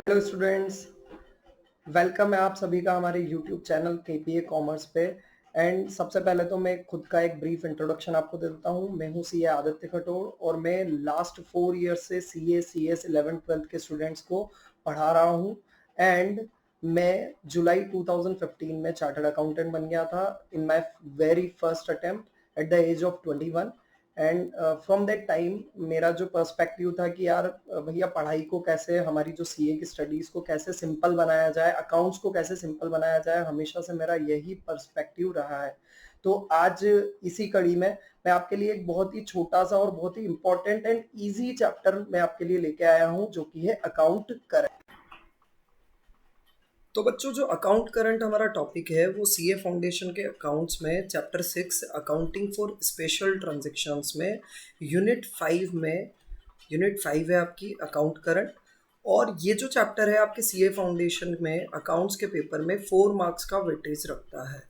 Hello students, welcome है आप सभी का हमारे यूट्यूब चैनल केपीए कॉमर्स पे। एंड सबसे पहले तो मैं खुद का एक ब्रीफ इंट्रोडक्शन आपको दे देता हूँ। मैं हूँ सीए आदित्य खटोर और मैं लास्ट 4 ईयर से सीए सीएस 11th-12th के स्टूडेंट्स को पढ़ा रहा हूँ। एंड मैं जुलाई 2015 में चार्टर्ड अकाउंटेंट बन गया था in my very first attempt at the age of 21। And from that time मेरा जो पर्सपेक्टिव था कि यार भैया पढ़ाई को कैसे, हमारी जो सीए की स्टडीज को कैसे सिंपल बनाया जाए, अकाउंट्स को कैसे सिंपल बनाया जाए, हमेशा से मेरा यही पर्सपेक्टिव रहा है। तो आज इसी कड़ी में मैं आपके लिए एक बहुत ही छोटा सा और बहुत ही इंपॉर्टेंट एंड इजी चैप्टर मैं आपके लिए लेके आया हूँ, जो कि है अकाउंट करंट। तो बच्चों, जो अकाउंट करंट हमारा टॉपिक है वो सीए फाउंडेशन के अकाउंट्स में chapter 6 accounting for special transactions में यूनिट 5 है आपकी अकाउंट करंट। और ये जो चैप्टर है आपके सीए फाउंडेशन में अकाउंट्स के पेपर में 4 मार्क्स का वेटेज रखता है।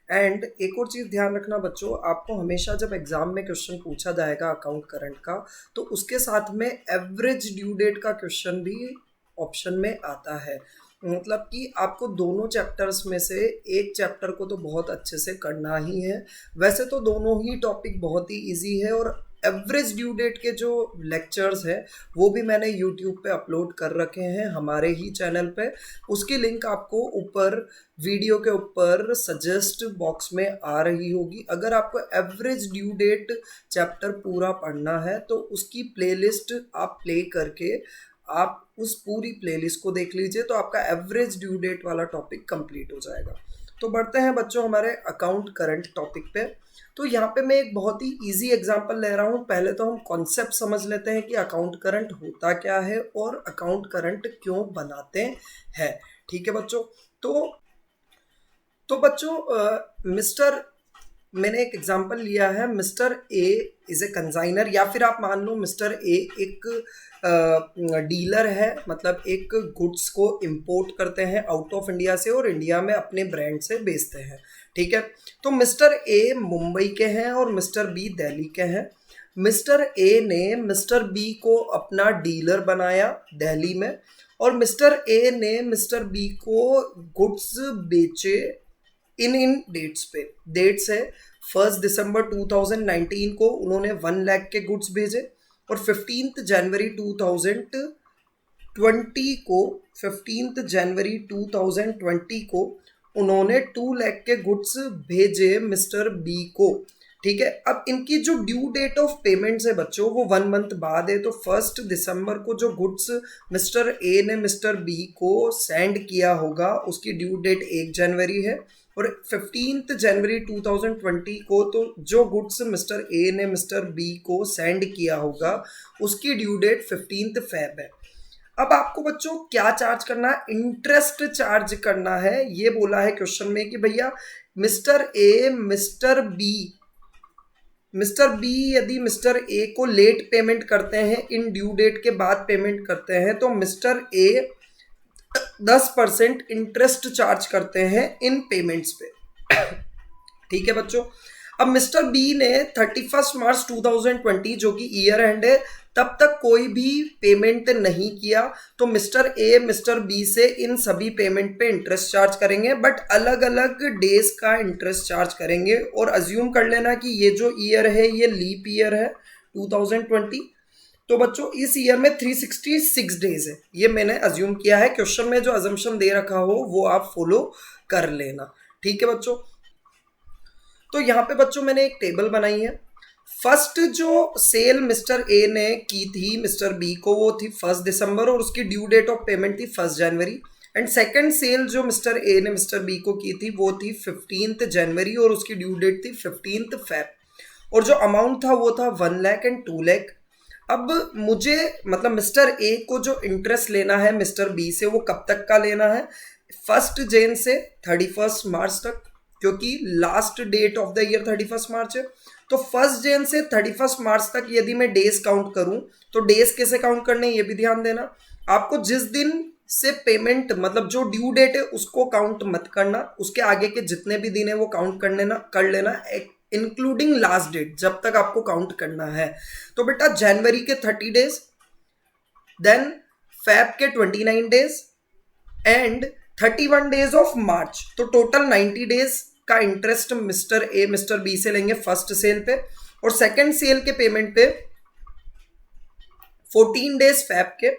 एंड एक और चीज़ ध्यान रखना बच्चों, आपको हमेशा जब एग्जाम में क्वेश्चन पूछा जाएगा अकाउंट करंट का, तो उसके साथ में एवरेज ड्यू डेट का क्वेश्चन भी ऑप्शन में आता है। मतलब कि आपको दोनों चैप्टर्स में से एक चैप्टर को तो बहुत अच्छे से करना ही है। वैसे तो दोनों ही टॉपिक बहुत ही इजी है और एवरेज ड्यू डेट के जो लेक्चर्स है वो भी मैंने यूट्यूब पे अपलोड कर रखे हैं हमारे ही चैनल पे। उसकी लिंक आपको ऊपर वीडियो के ऊपर सजेस्ट बॉक्स में आ रही होगी। अगर आपको एवरेज ड्यू डेट चैप्टर पूरा पढ़ना है तो उसकी प्लेलिस्ट आप प्ले करके आप उस पूरी प्लेलिस्ट को देख लीजिए, तो आपका एवरेज ड्यू डेट वाला टॉपिक कंप्लीट हो जाएगा। तो बढ़ते हैं बच्चों हमारे अकाउंट करंट टॉपिक पे। तो यहाँ पे मैं एक बहुत ही इजी एग्जांपल ले रहा हूँ। पहले तो हम कॉन्सेप्ट समझ लेते हैं कि अकाउंट करंट होता क्या है और अकाउंट करंट क्यों बनाते हैं। ठीक है बच्चों। तो बच्चों, मैंने एक एग्जांपल लिया है। Mister A is a consignor, या फिर आप मान लो मिस्टर ए एक डीलर है, मतलब एक गुड्स को इंपोर्ट करते हैं आउट ऑफ इंडिया से और इंडिया में अपने ब्रांड से बेचते हैं। ठीक है। तो मिस्टर ए मुंबई के हैं और मिस्टर बी दिल्ली के हैं। मिस्टर ए ने मिस्टर बी को अपना डीलर बनाया दिल्ली में, और मिस्टर ए ने मिस्टर बी को गुड्स बेचे इन डेट्स पे। डेट्स है 1 दिसंबर 2019 को उन्होंने 1 लाख के गुड्स भेजे, और 15 जनवरी 2020 को उन्होंने 2 लाख के गुड्स भेजे मिस्टर बी को। ठीक है। अब इनकी जो ड्यू डेट ऑफ पेमेंट्स है बच्चों वो 1 मंथ बाद है। तो 1 दिसंबर को जो गुड्स मिस्टर ए ने मिस्टर बी को सेंड किया होगा उसकी ड्यू डेट 1 जनवरी है, और 15 जनवरी 2020 को तो जो गुड्स मिस्टर ए ने मिस्टर बी को सेंड किया होगा उसकी ड्यू डेट 15 फेब है। अब आपको बच्चों क्या चार्ज करना है? इंटरेस्ट चार्ज करना है। ये बोला है क्वेश्चन में कि भैया मिस्टर बी यदि मिस्टर ए को लेट पेमेंट करते हैं, इन ड्यू डेट के बाद पेमेंट करते हैं, तो मिस्टर ए 10% इंटरेस्ट चार्ज करते हैं इन पेमेंट्स पे। ठीक है बच्चों। अब मिस्टर बी ने 31 मार्च 2020 जो कि ईयर एंड है तब तक कोई भी पेमेंट नहीं किया, तो मिस्टर ए मिस्टर बी से इन सभी पेमेंट पे इंटरेस्ट चार्ज करेंगे, बट अलग अलग डेज का इंटरेस्ट चार्ज करेंगे। और अज्यूम कर लेना कि ये जो ईयर है ये लीप ईयर है 2020। तो बच्चों इस ईयर में 366 डेज है, ये मैंने अज्यूम किया है। क्वेश्चन में जो अजम्पशन दे रखा हो वो आप फॉलो कर लेना। ठीक है बच्चों। तो यहाँ पे बच्चों मैंने एक टेबल बनाई है। फर्स्ट जो सेल मिस्टर ए ने की थी मिस्टर बी को वो थी 1 दिसंबर, और उसकी ड्यू डेट ऑफ पेमेंट थी 1 जनवरी। एंड सेकंड सेल जो मिस्टर ए ने मिस्टर बी को की थी वो थी 15 जनवरी, और उसकी ड्यू डेट थी 15 फेब। और जो अमाउंट था वो था 1 लाख एंड 2 लाख। अब मुझे मतलब मिस्टर ए को जो इंटरेस्ट लेना है मिस्टर बी से वो कब तक का लेना है? 1 जन से 31 मार्च तक, क्योंकि last date of the year 31 March है। तो 1 जन से 31 मार्च तक यदि मैं डेज काउंट करूं, तो डेज कैसे काउंट करने ये भी ध्यान देना। आपको जिस दिन से पेमेंट मतलब जो ड्यू डेट है उसको काउंट मत करना, उसके आगे के जितने भी दिन है वो काउंट कर लेना, इंक्लूडिंग लास्ट डेट जब तक आपको काउंट करना है। तो बेटा जनवरी के 30 डेज, देन फेब के 29 days, and 31 days of March, तो टोटल 90 डेज का interest mister A mister B से लेंगे फर्स्ट सेल पे, और सेकंड सेल के पेमेंट पे 14 डेज फैब के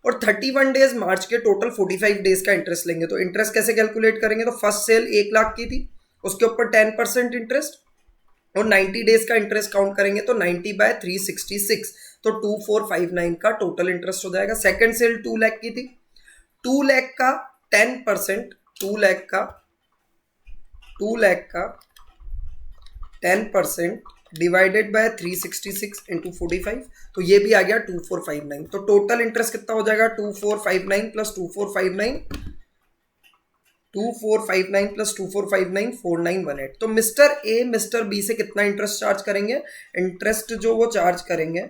और 31 डेज मार्च के, टोटल 45 डेज का इंटरेस्ट लेंगे। तो इंटरेस्ट कैसे कैलकुलेट करेंगे, तो फर्स्ट सेल 1 लाख की थी, उसके ऊपर 10% इंटरेस्ट और 90 डेज का इंटरेस्ट काउंट करेंगे तो 90/366, तो 2459 का टोटल इंटरेस्ट हो जाएगा। सेकंड सेल 2 लाख की थी, 2 लाख का 10%, 2 लाख का 10% डिवाइडेड बाय 366 इंटू 45, तो ये भी आ गया 2459। तो टोटल इंटरेस्ट कितना हो जाएगा, 2459 प्लस 2459 प्लस 2459 4918। तो मिस्टर ए मिस्टर बी से कितना इंटरेस्ट चार्ज करेंगे, इंटरेस्ट जो वो चार्ज करेंगे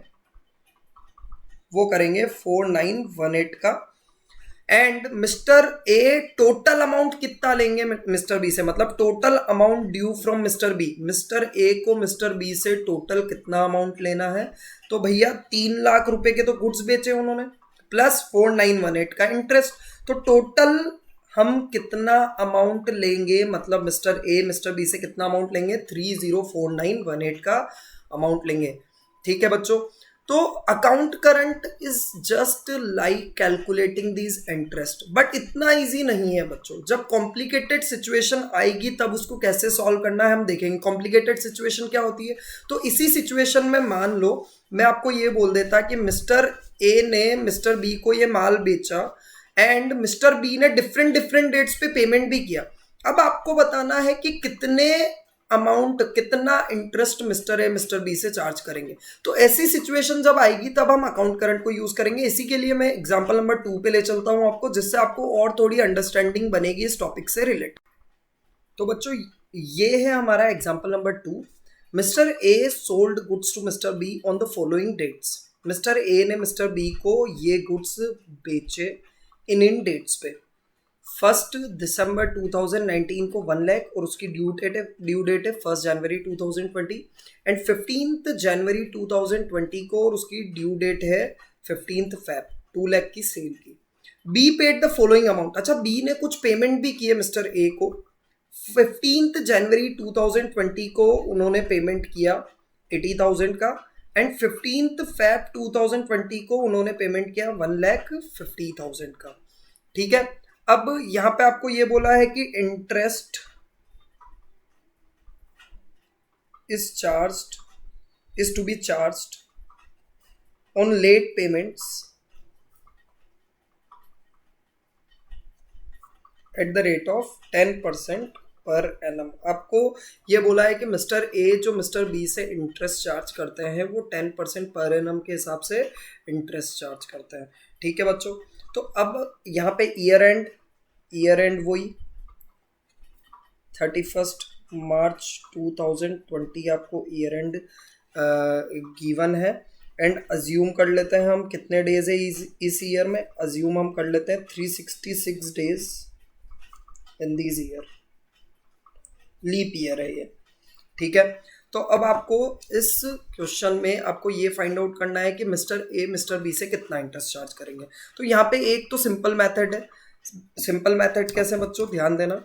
वो करेंगे 4918 का। And mister A total amount कितना लेंगे मिस्टर बी से, मतलब total amount due from mister B, mister A को मिस्टर बी से टोटल कितना अमाउंट लेना है, तो भैया 3 लाख रुपए के तो गुड्स बेचे उन्होंने प्लस 4918 का इंटरेस्ट, तो टोटल हम कितना अमाउंट लेंगे, मतलब मिस्टर ए मिस्टर बी से कितना अमाउंट लेंगे, 304918 का अमाउंट लेंगे। ठीक है बच्चों, तो account current is just like calculating these interest, but इतना इजी नहीं है बच्चों। जब कॉम्प्लिकेटेड सिचुएशन आएगी तब उसको कैसे सॉल्व करना है हम देखेंगे। कॉम्प्लिकेटेड सिचुएशन क्या होती है, तो इसी सिचुएशन में मान लो मैं आपको ये बोल देता कि मिस्टर ए ने मिस्टर बी को ये माल बेचा एंड मिस्टर बी ने डिफरेंट डेट्स पे पेमेंट भी किया। अब आपको बताना है कि कितने अमाउंट, कितना interest mister A mister B से चार्ज करेंगे। तो ऐसी सिचुएशन जब आएगी तब हम अकाउंट करंट को यूज करेंगे। इसी के लिए मैं एग्जांपल नंबर 2 पे ले चलता हूं आपको, जिससे आपको और थोड़ी अंडरस्टैंडिंग बनेगी इस टॉपिक से रिलेटेड। तो बच्चों ये है हमारा example number 2। Mister A sold goods to mister B on the following dates. Mister A ने मिस्टर बी को ये गुड्स बेचे इन डेट्स पे। 1 दिसंबर 2019 को 1 लाख और उसकी ड्यू डेट है 1 जनवरी 2020, एंड 15 जनवरी 2020 को और उसकी ड्यू डेट है 15 फेब 2 लाख की सेल की। Be paid the following amount. अच्छा, बी ने कुछ पेमेंट भी की है मिस्टर ए को। 15 जनवरी 2020 को उन्होंने पेमेंट किया 80,000 का, एंड 15 फेब 2020 को उन्होंने पेमेंट किया 1,50,000 का। ठीक है, अब यहां पे आपको ये बोला है कि interest is to be charged on late payments at the rate of 10% per annum. आपको ये बोला है कि मिस्टर ए जो मिस्टर बी से इंटरेस्ट चार्ज करते हैं वो 10% पर एनम के हिसाब से इंटरेस्ट चार्ज करते हैं। ठीक है बच्चों, तो अब यहाँ पे ईयर एंड वही 31 मार्च 2020 आपको ईयर एंड गिवन है। एंड अज्यूम कर लेते हैं हम कितने डेज है इस ईयर में, अज्यूम हम कर लेते हैं 366 days in this year, leap year है ये। ठीक है, तो अब आपको इस क्वेश्चन में आपको ये फाइंड आउट करना है कि मिस्टर ए मिस्टर बी से कितना इंटरेस्ट चार्ज करेंगे। तो यहाँ पे एक तो सिंपल मेथड है। सिंपल मेथड कैसे बच्चों, ध्यान देना।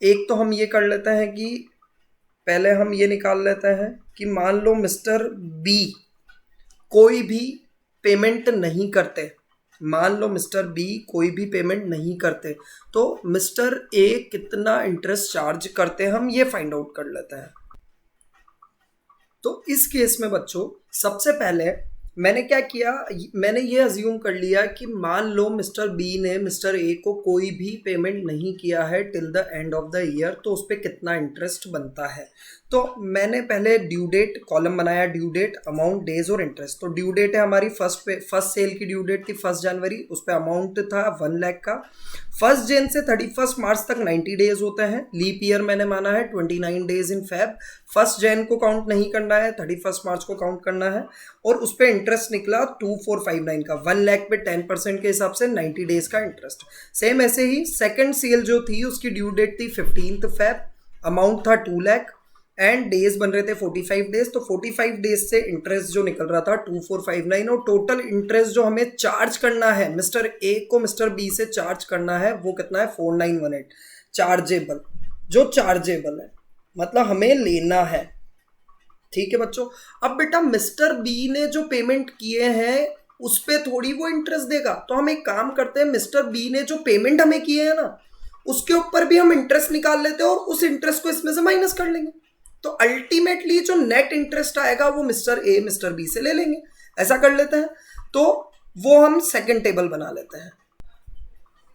एक तो हम ये कर लेते हैं कि पहले हम ये निकाल लेते हैं कि मान लो मिस्टर बी कोई भी पेमेंट नहीं करते, मान लो मिस्टर बी कोई भी पेमेंट नहीं करते, तो मिस्टर ए कितना इंटरेस्ट चार्ज करते हैं हम ये फाइंड आउट कर लेते हैं। तो इस केस में बच्चों सबसे पहले मैंने क्या किया, मैंने ये अज्यूम कर लिया कि मान लो मिस्टर बी ने मिस्टर ए को कोई भी पेमेंट नहीं किया है till the end of the year, तो उस पर कितना इंटरेस्ट बनता है। तो मैंने पहले ड्यू डेट कॉलम बनाया, ड्यू डेट, अमाउंट, डेज और इंटरेस्ट। तो ड्यू डेट है हमारी फर्स्ट सेल की ड्यू डेट थी 1 जनवरी, उस पर अमाउंट था 1 लाख का। 1 जन से 31 मार्च तक 90 डेज होते हैं, लीप ईयर मैंने माना है 29 डेज इन फेब। 1 जन को काउंट नहीं करना है, 31 मार्च को काउंट करना है, और उस पर इंटरेस्ट निकला 2459 का। 1 लाख पे 10% के हिसाब से 90 डेज का इंटरेस्ट। सेम ऐसे ही सेकंड सेल जो थी उसकी ड्यू डेट थी 15 फेब, अमाउंट था 2 लाख, एंड डेज बन रहे थे 45 डेज, तो 45 डेज से इंटरेस्ट जो निकल रहा था 2459, और टोटल इंटरेस्ट जो हमें चार्ज करना है मिस्टर ए को मिस्टर बी से चार्ज करना है वो कितना है 4918 चार्जेबल, जो चार्जेबल है मतलब हमें लेना है। ठीक है बच्चों, अब बेटा मिस्टर बी ने जो पेमेंट किए हैं उस पे थोड़ी वो इंटरेस्ट देगा, तो हम एक काम करते हैं मिस्टर बी ने जो पेमेंट हमें किए हैं ना उसके ऊपर भी हम इंटरेस्ट निकाल लेते हैं और उस इंटरेस्ट को इसमें से माइनस कर लेंगे, तो अल्टीमेटली जो नेट इंटरेस्ट आएगा वो मिस्टर ए मिस्टर बी से ले लेंगे। ऐसा कर लेते हैं, तो वो हम सेकंड टेबल बना लेते हैं।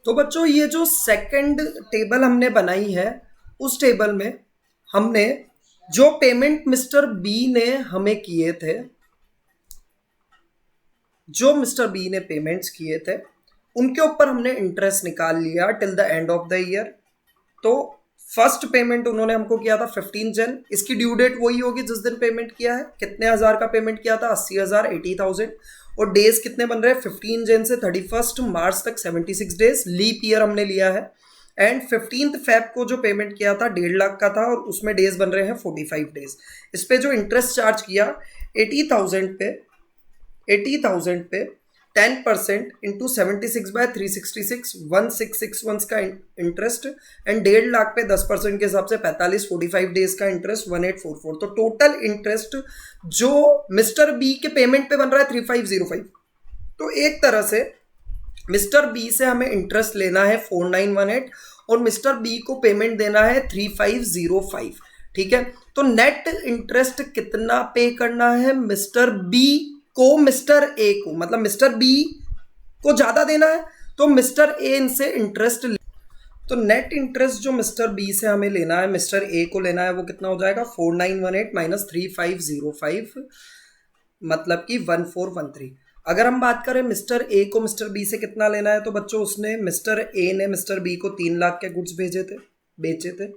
तो बच्चों ये जो सेकंड टेबल हमने बनाई है उस टेबल में हमने जो पेमेंट मिस्टर बी ने हमें किए थे, जो मिस्टर बी ने पेमेंट्स किए थे उनके ऊपर हमने इंटरेस्ट निकाल लिया till the end of the year. तो फर्स्ट पेमेंट उन्होंने हमको किया था 15 जन, इसकी ड्यू डेट वही होगी जिस दिन पेमेंट किया है। कितने हजार का पेमेंट किया था 80,000 80,000, और डेज कितने बन रहे हैं 15 जन से 31 मार्च तक 76 डेज, लीप ईयर हमने लिया है। एंड 15 फेब को जो पेमेंट किया था 1.5 लाख का था और उसमें डेज बन रहे हैं 45 डेज। इस पे जो इंटरेस्ट चार्ज किया 80,000 पे 10% इंटू 76/366 1661 का इंटरेस्ट, एंड 1.5 लाख पे 10% के हिसाब से 45 डेज का इंटरेस्ट 1844। तो टोटल इंटरेस्ट जो मिस्टर बी के पेमेंट पे बन रहा है 3505। तो एक तरह से मिस्टर बी से हमें इंटरेस्ट लेना है 4918 और मिस्टर बी को पेमेंट देना है 3505। ठीक है, तो नेट इंटरेस्ट कितना पे करना है मिस्टर बी को मिस्टर ए को, मतलब मिस्टर बी को ज्यादा देना है तो मिस्टर ए इनसे इंटरेस्ट तो नेट इंटरेस्ट जो मिस्टर बी से हमें लेना है मिस्टर ए को लेना है वो कितना हो जाएगा 4918 माइनस 3505 मतलब कि 1413। अगर हम बात करें मिस्टर ए को मिस्टर बी से कितना लेना है तो बच्चों उसने मिस्टर ए ने मिस्टर बी को 3 लाख के गुड्स बेचे थे,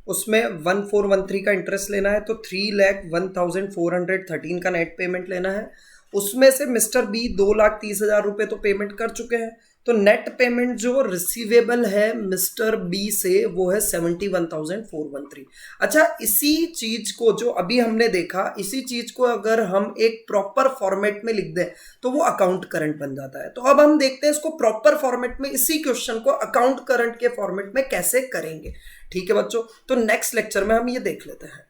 उसमें 1413 का इंटरेस्ट लेना है, तो 3,01,413 का नेट पेमेंट लेना है। उसमें से मिस्टर बी 2,30,000 रुपए तो पेमेंट कर चुके हैं, तो नेट पेमेंट जो रिसीवेबल है मिस्टर बी से वो है 71,413। अच्छा, इसी चीज को जो अभी हमने देखा इसी चीज को अगर हम एक प्रॉपर फॉर्मेट में लिख दें तो वो अकाउंट करंट बन जाता है। तो अब हम देखते हैं इसको प्रॉपर फॉर्मेट में, इसी क्वेश्चन को अकाउंट करंट के फॉर्मेट में कैसे करेंगे। ठीक है बच्चों, तो नेक्स्ट लेक्चर में हम ये देख लेते हैं।